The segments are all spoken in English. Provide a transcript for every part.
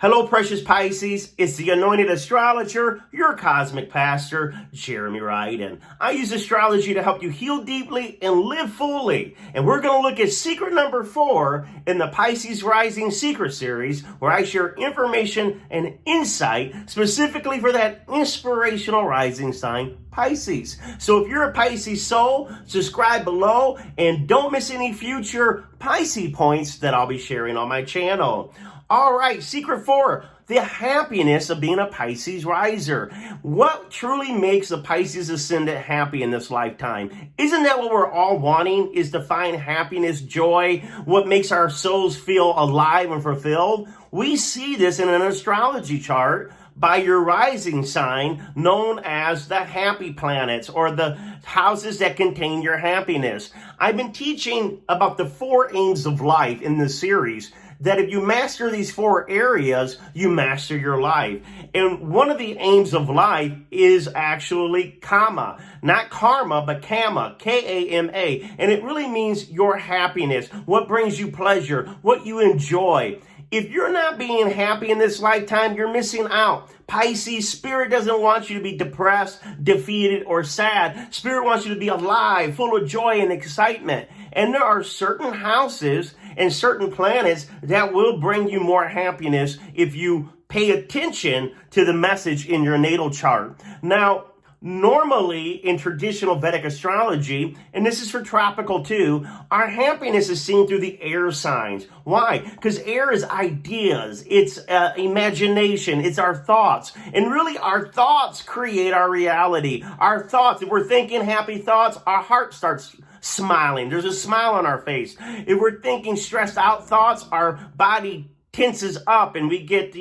Hello, precious Pisces. It's the Anointed Astrologer, your cosmic pastor, Jeremy Riden. I use astrology to help you heal deeply and live fully. And we're going to look at secret number 4 in the Pisces Rising Secret Series, where I share information and insight specifically for that inspirational rising sign, Pisces. So if you're a Pisces soul, subscribe below and don't miss any future Pisces points that I'll be sharing on my channel. All right, secret 4, the happiness of being a Pisces riser. What truly makes a Pisces Ascendant happy in this lifetime? Isn't that what we're all wanting, is to find happiness, joy, what makes our souls feel alive and fulfilled? We see this in an astrology chart by your rising sign, known as the happy planets, or the houses that contain your happiness. I've been teaching about the 4 aims of life in this series, that if you master these 4 areas, you master your life. And one of the aims of life is actually kama, not karma, but kama, K-A-M-A. And it really means your happiness, what brings you pleasure, what you enjoy. If you're not being happy in this lifetime, you're missing out. Pisces, Spirit doesn't want you to be depressed, defeated, or sad. Spirit wants you to be alive, full of joy and excitement. And there are certain houses and certain planets that will bring you more happiness if you pay attention to the message in your natal chart. Now, normally in traditional Vedic astrology, and this is for tropical too, our happiness is seen through the air signs. Why? Because air is ideas, it's imagination, it's our thoughts. And really our thoughts create our reality. Our thoughts, if we're thinking happy thoughts, our heart starts smiling. There's a smile on our face. If we're thinking stressed out thoughts, our body tenses up and we get,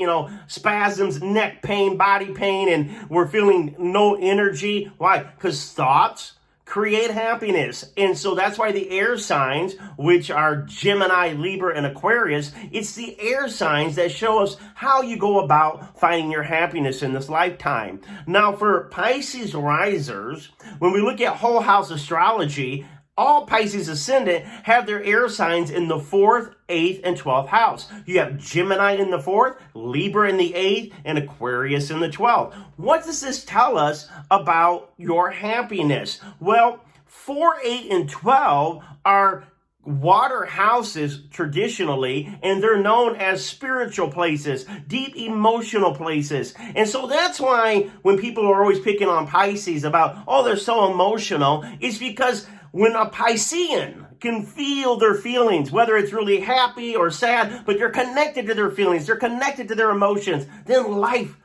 spasms, neck pain, body pain, and we're feeling no energy. Why? Because thoughts create happiness. And so that's why the air signs, which are Gemini, Libra, and Aquarius, it's the air signs that show us how you go about finding your happiness in this lifetime. Now, for Pisces risers, when we look at whole house astrology, all Pisces Ascendant have their air signs in the 4th, 8th, and 12th house. You have Gemini in the 4th, Libra in the 8th, and Aquarius in the 12th. What does this tell us about your happiness? Well, 4, 8, and 12 are water houses traditionally, and they're known as spiritual places, deep emotional places. And so that's why when people are always picking on Pisces about, oh, they're so emotional, it's because when a Piscean can feel their feelings, whether it's really happy or sad, but they're connected to their feelings, they're connected to their emotions, then life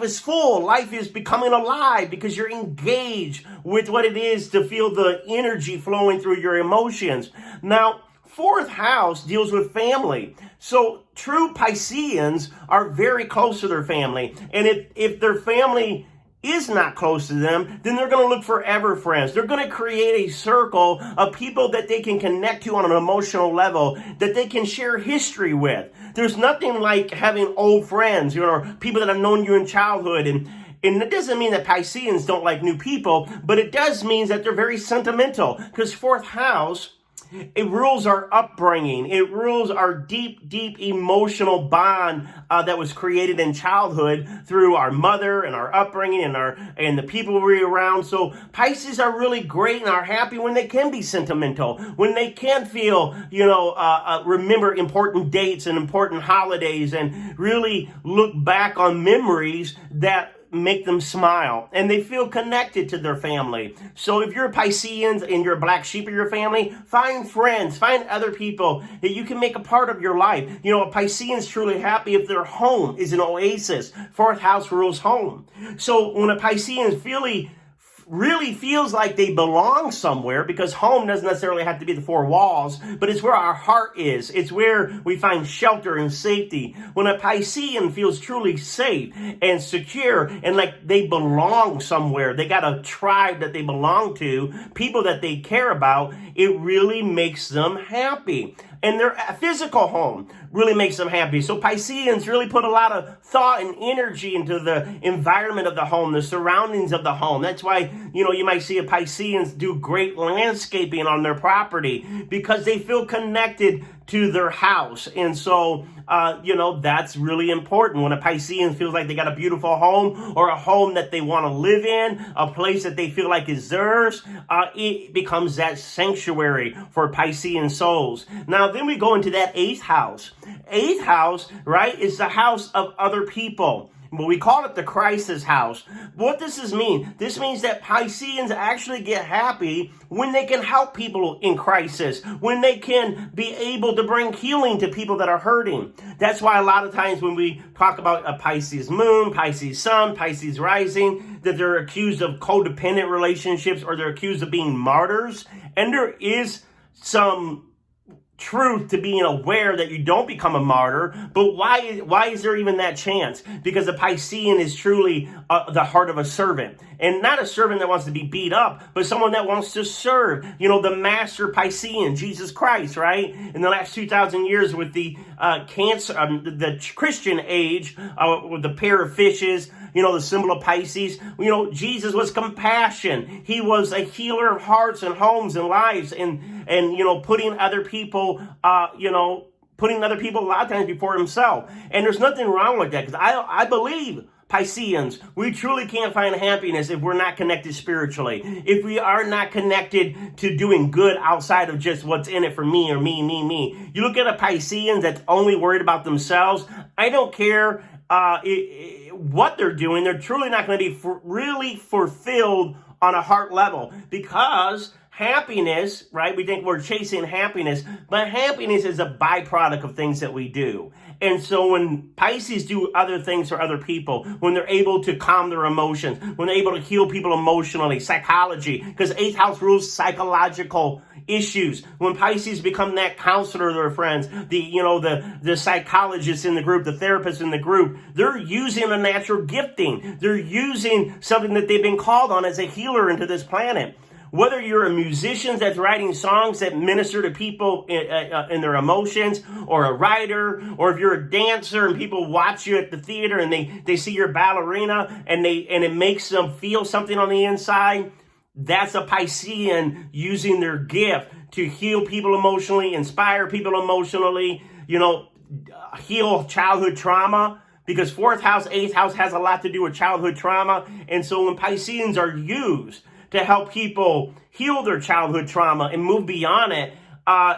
is full. Life is becoming alive because you're engaged with what it is to feel the energy flowing through your emotions. Now, 4th house deals with family. So true Pisceans are very close to their family. And if their family is not close to them, then they're going to look for ever friends. They're going to create a circle of people that they can connect to on an emotional level, that they can share history with. There's nothing like having old friends, or people that have known you in childhood. And it doesn't mean that Pisceans don't like new people, but it does mean that they're very sentimental, because 4th house, it rules our upbringing. It rules our deep, deep emotional bond that was created in childhood through our mother and our upbringing and the people we're around. So Pisces are really great and are happy when they can be sentimental, when they can feel, remember important dates and important holidays and really look back on memories that make them smile, and they feel connected to their family. So if you're a Piscean and you're a black sheep of your family, find friends, find other people that you can make a part of your life. A Piscean's truly happy if their home is an oasis. 4th house rules home. So when a Piscean really feels like they belong somewhere, because home doesn't necessarily have to be the 4 walls, but it's where our heart is. It's where we find shelter and safety. When a Piscean feels truly safe and secure and like they belong somewhere, they got a tribe that they belong to, people that they care about, it really makes them happy. And their physical home really makes them happy. So Pisceans really put a lot of thought and energy into the environment of the home, the surroundings of the home. That's why, you might see a Pisceans do great landscaping on their property, because they feel connected to their house. And so, that's really important. When a Piscean feels like they got a beautiful home or a home that they want to live in, a place that they feel like is theirs, it becomes that sanctuary for Piscean souls. Now, then we go into that 8th house. 8th house, right, is the house of other people. But we call it the crisis house. What does this mean? This means that Pisceans actually get happy when they can help people in crisis, when they can be able to bring healing to people that are hurting. That's why a lot of times when we talk about a Pisces moon, Pisces sun, Pisces rising, that they're accused of codependent relationships or they're accused of being martyrs. And there is some truth to being aware that you don't become a martyr, but why is there even that chance? Because a Piscean is truly the heart of a servant, and not a servant that wants to be beat up, but someone that wants to serve. The master Piscean, Jesus Christ, right? In the last 2,000 years, with the the Christian age, with the pair of fishes, the symbol of Pisces, Jesus was compassion. He was a healer of hearts and homes and lives, and putting other people, putting other people a lot of times before himself. And there's nothing wrong with that, because I believe Pisceans, we truly can't find happiness if we're not connected spiritually. If we are not connected to doing good outside of just what's in it for me or me. You look at a Piscean that's only worried about themselves. I don't care what they're doing. They're truly not going to be really fulfilled on a heart level, because happiness, right? We think we're chasing happiness, but happiness is a byproduct of things that we do. And so when Pisces do other things for other people, when they're able to calm their emotions, when they're able to heal people emotionally, psychology, because 8th house rules psychological issues. When Pisces become that counselor of their friends, the psychologists in the group, the therapists in the group, they're using a natural gifting. They're using something that they've been called on as a healer into this planet. Whether you're a musician that's writing songs that minister to people in their emotions, or a writer, or if you're a dancer and people watch you at the theater and they see your ballerina and it makes them feel something on the inside, that's a Piscean using their gift to heal people emotionally, inspire people emotionally, heal childhood trauma. Because 4th house, 8th house has a lot to do with childhood trauma. And so when Pisceans are used to help people heal their childhood trauma and move beyond it,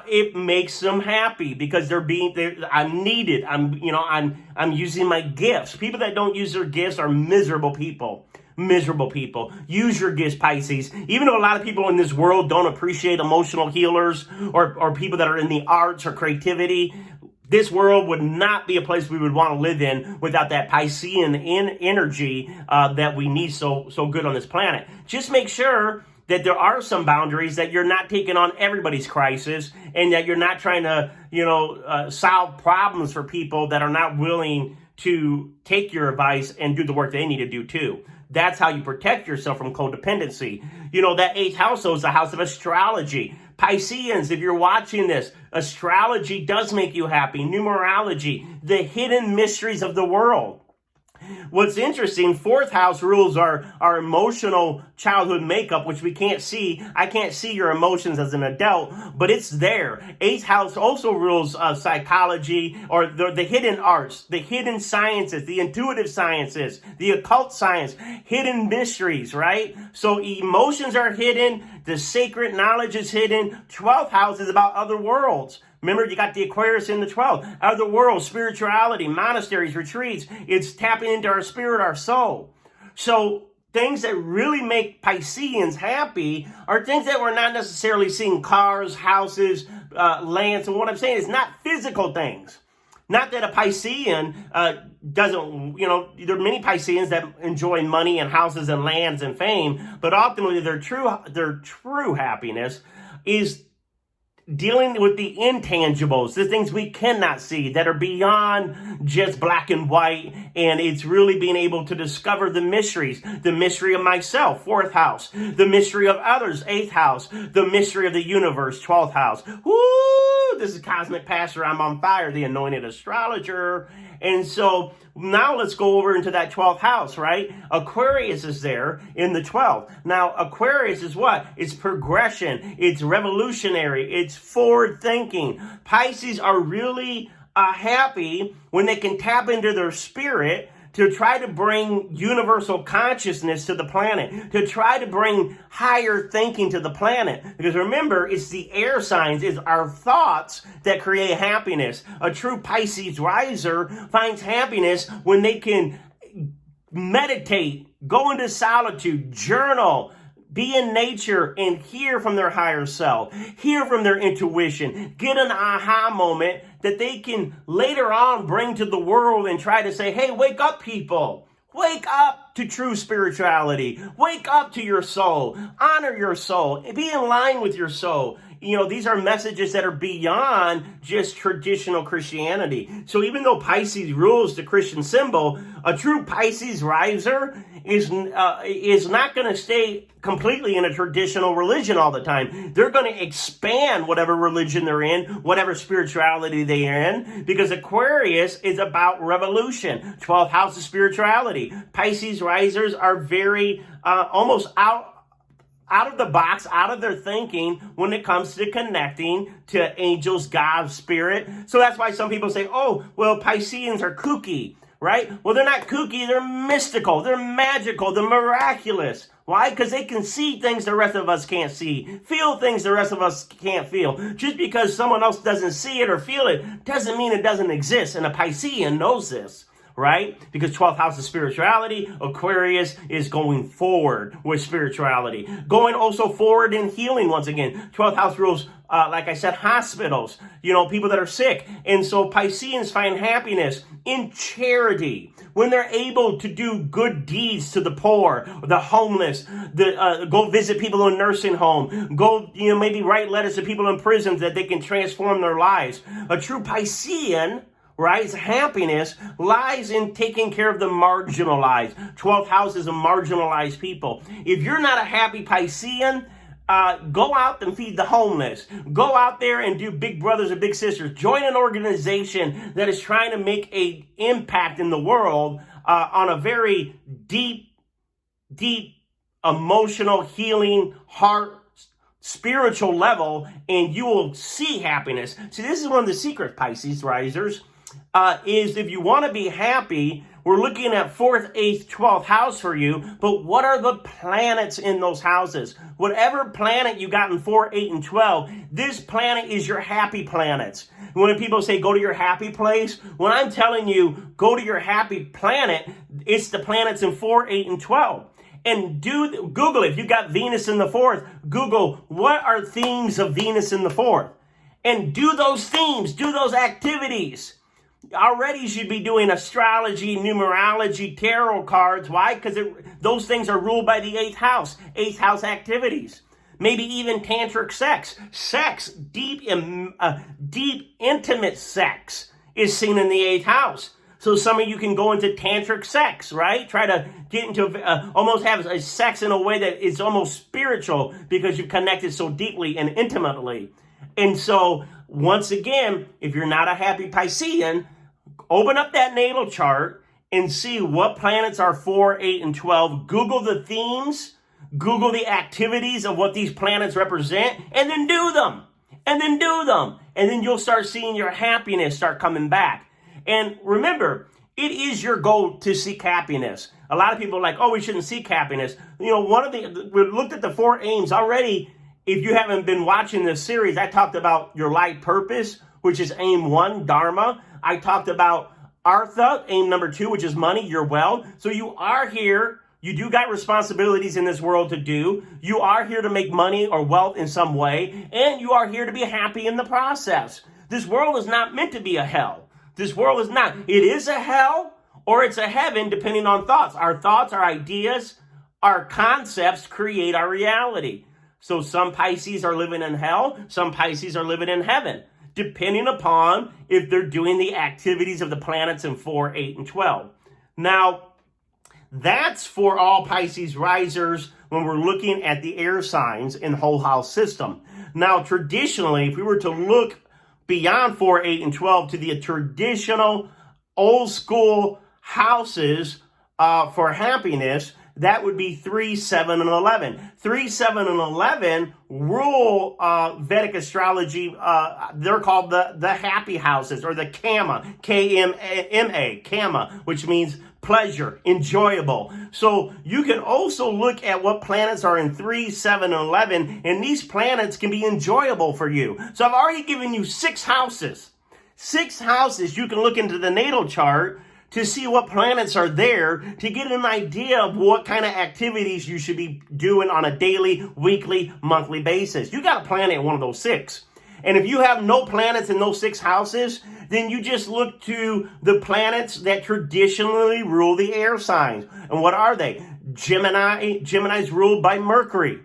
it makes them happy, because I'm needed. I'm using my gifts. People that don't use their gifts are miserable people. Miserable people. Use your gifts, Pisces. Even though a lot of people in this world don't appreciate emotional healers or people that are in the arts or creativity, this world would not be a place we would want to live in without that Piscean energy that we need so good on this planet. Just make sure that there are some boundaries, that you're not taking on everybody's crisis, and that you're not trying to, solve problems for people that are not willing to take your advice and do the work they need to do too. That's how you protect yourself from codependency. That 8th house is the house of astrology. Pisceans, if you're watching this, astrology does make you happy. Numerology, the hidden mysteries of the world. What's interesting, 4th house rules our emotional childhood makeup, which we can't see. I can't see your emotions as an adult, but it's there. 8th house also rules psychology, or the hidden arts, the hidden sciences, the intuitive sciences, the occult science, hidden mysteries, right? So emotions are hidden. The sacred knowledge is hidden. 12th house is about other worlds. Remember, you got the Aquarius in the 12th. Other worlds, spirituality, monasteries, retreats. It's tapping into our spirit, our soul. So things that really make Pisceans happy are things that we're not necessarily seeing: cars, houses, lands. And what I'm saying is not physical things. Not that a Piscean doesn't, there are many Pisceans that enjoy money and houses and lands and fame, but ultimately their true happiness is dealing with the intangibles, the things we cannot see that are beyond just black and white. And it's really being able to discover the mysteries, the mystery of myself, 4th house, the mystery of others, 8th house, the mystery of the universe, 12th house. Woo! This is Cosmic Pastor. I'm on fire, the Anointed Astrologer. And so now let's go over into that 12th house, right? Aquarius is there in the 12th. Now, Aquarius is what? It's progression. It's revolutionary. It's forward thinking. Pisces are really happy when they can tap into their spirit to try to bring universal consciousness to the planet, to try to bring higher thinking to the planet. Because remember, it's the air signs, it's our thoughts that create happiness. A true Pisces riser finds happiness when they can meditate, go into solitude, journal, be in nature, and hear from their higher self, hear from their intuition, get an aha moment that they can later on bring to the world and try to say, hey, wake up, people. Wake up to true spirituality. Wake up to your soul. Honor your soul. Be in line with your soul. You know, these are messages that are beyond just traditional Christianity. So even though Pisces rules the Christian symbol, a true Pisces riser is not going to stay completely in a traditional religion all the time. They're going to expand whatever religion they're in, whatever spirituality they're in, because Aquarius is about revolution. 12th house of spirituality. Pisces risers are very almost out of the box, out of their thinking when it comes to connecting to angels, God, spirit. So that's why some people say, oh, well, Pisceans are kooky, right? Well, they're not kooky. They're mystical. They're magical. They're miraculous. Why? Because they can see things the rest of us can't see, feel things the rest of us can't feel. Just because someone else doesn't see it or feel it doesn't mean it doesn't exist. And a Piscean knows this. Right? Because 12th house is spirituality. Aquarius is going forward with spirituality. Going also forward in healing once again. 12th house rules, like I said, hospitals. You know, people that are sick. And so Pisceans find happiness in charity. When they're able to do good deeds to the poor, the homeless, go visit people in nursing home, go, maybe write letters to people in prisons that they can transform their lives. A true Piscean, right? Happiness lies in taking care of the marginalized. 12th house is a marginalized people. If you're not a happy Piscean, go out and feed the homeless. Go out there and do big brothers and big sisters. Join an organization that is trying to make an impact in the world on a very deep emotional, healing, heart, spiritual level, and you will see happiness. See, this is one of the secrets, Pisces risers. Is if you want to be happy, we're looking at 4th, 8th, 12th house for you, but what are the planets in those houses? Whatever planet you got in 4, 8, and 12, this planet is your happy planets. When people say go to your happy place, when I'm telling you go to your happy planet, it's the planets in 4, 8, and 12. And Google it. If you got Venus in the 4th, Google what are themes of Venus in the 4th. And do those themes, do those activities. Already you should be doing astrology, numerology, tarot cards. Why? Because those things are ruled by the 8th house. 8th house activities. Maybe even tantric sex. Sex, deep, intimate sex is seen in the 8th house. So some of you can go into tantric sex, right? Try to get into, almost have a sex in a way that is almost spiritual because you've connected so deeply and intimately. And so, once again, if you're not a happy Piscean, open up that natal chart and see what planets are 4, 8, and 12. Google the themes, Google the activities of what these planets represent, and then do them. And then do them. And then you'll start seeing your happiness start coming back. And remember, it is your goal to seek happiness. A lot of people are like, oh, we shouldn't seek happiness. We looked at the 4 aims already. If you haven't been watching this series, I talked about your life purpose, which is aim 1, Dharma. I talked about Artha, aim number 2, which is money, your wealth. So you are here. You do got responsibilities in this world to do. You are here to make money or wealth in some way. And you are here to be happy in the process. This world is not meant to be a hell. This world is not. It is a hell or it's a heaven depending on thoughts. Our thoughts, our ideas, our concepts create our reality. So some Pisces are living in hell, some Pisces are living in heaven, depending upon if they're doing the activities of the planets in 4, 8, and 12. Now, that's for all Pisces risers when we're looking at the air signs in whole house system. Now, traditionally, if we were to look beyond 4, 8, and 12 to the traditional old school houses for happiness, that would be 3, 7, and 11. 3, 7, and 11 rule Vedic astrology. They're called the happy houses, or the Kama, K-M-A, Kama, which means pleasure, enjoyable. So you can also look at what planets are in 3, 7, and 11, and these planets can be enjoyable for you. So I've already given you 6 houses. 6 houses you can look into the natal chart to see what planets are there, to get an idea of what kind of activities you should be doing on a daily, weekly, monthly basis. You got a planet in one of those 6. And if you have no planets in those 6 houses, then you just look to the planets that traditionally rule the air signs. And what are they? Gemini's ruled by Mercury.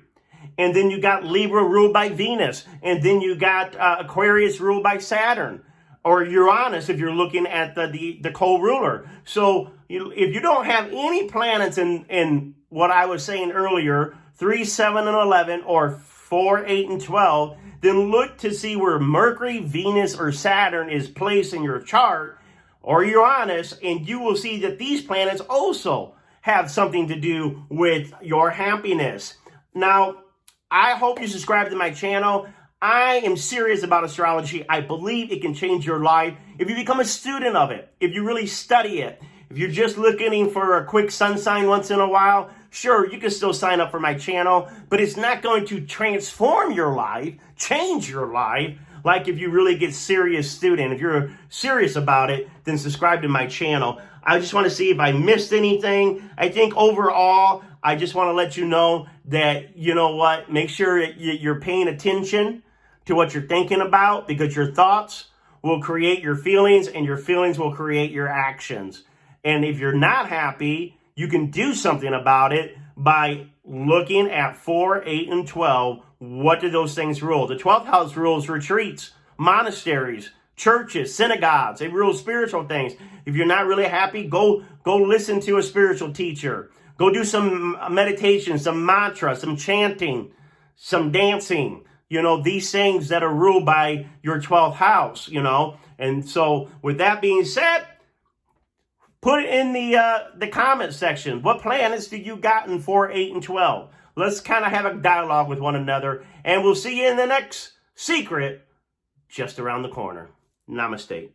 And then you got Libra ruled by Venus. And then you got Aquarius ruled by Saturn. Or Uranus, if you're looking at the co-ruler. So if you don't have any planets in what I was saying earlier, 3, 7, and 11, or 4, 8, and 12, then look to see where Mercury, Venus, or Saturn is placed in your chart, or Uranus, and you will see that these planets also have something to do with your happiness. Now, I hope you subscribe to my channel. I am serious about astrology. I believe it can change your life if you become a student of it, if you really study it. If you're just looking for a quick sun sign once in a while, sure, you can still sign up for my channel, but it's not going to transform your life, change your life, like if you really get serious student. If you're serious about it, then subscribe to my channel. I just want to see if I missed anything. I think overall, I just want to let you know that, you know what, make sure you're paying attention to what you're thinking about, because your thoughts will create your feelings, and your feelings will create your actions. And if you're not happy, you can do something about it by looking at 4, 8, and 12. What do those things rule? The 12th house rules retreats, monasteries, churches, synagogues. It rules spiritual things. If you're not really happy, go listen to a spiritual teacher. Go do some meditation, some mantra, some chanting, some dancing. You know, these things that are ruled by your 12th house, you know. And so with that being said, put it in the comment section. What planets did you got in 4, 8, and 12? Let's kind of have a dialogue with one another. And we'll see you in the next secret just around the corner. Namaste.